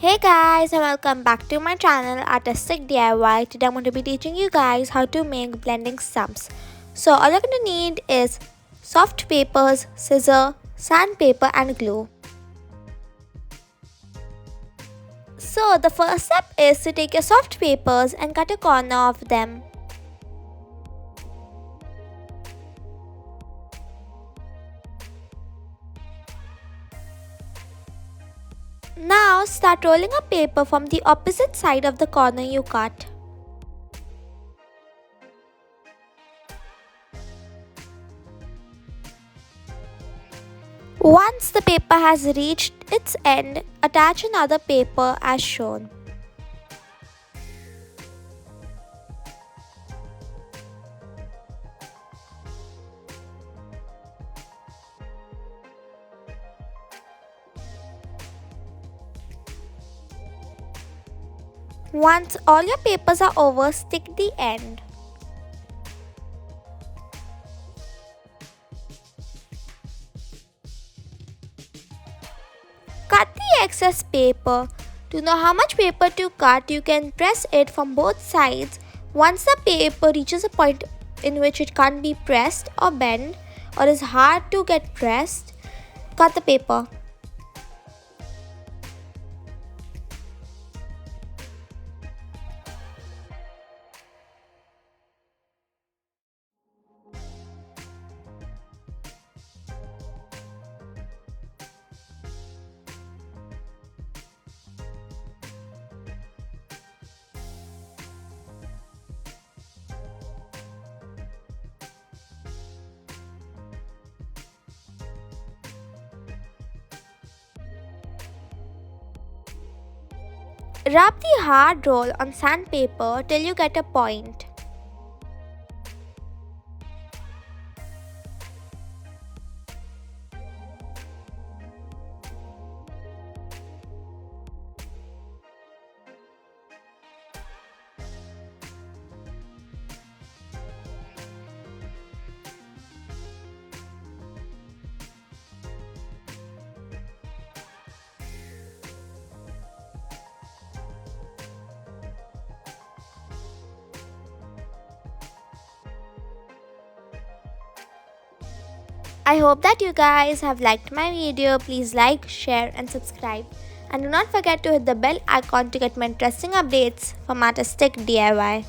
Hey guys, and welcome back to my channel Artistic DIY. Today I'm going to be teaching you guys how to make blending stumps. So all you're going to need is soft papers, scissor, sandpaper and glue. So the first step is to take your soft papers and cut a corner of them. Now start rolling a paper from the opposite side of the corner you cut. Once the paper has reached its end, attach another paper as shown. Once all your papers are over, stick the end. Cut the excess paper. To know how much paper to cut, you can press it from both sides. Once the paper reaches a point in which it can't be pressed or bent or is hard to get pressed, cut the paper. Rub the hard roll on sandpaper till you get a point. I hope that you guys have liked my video. Please like, share and subscribe. And do not forget to hit the bell icon to get more interesting updates from Artistic DIY.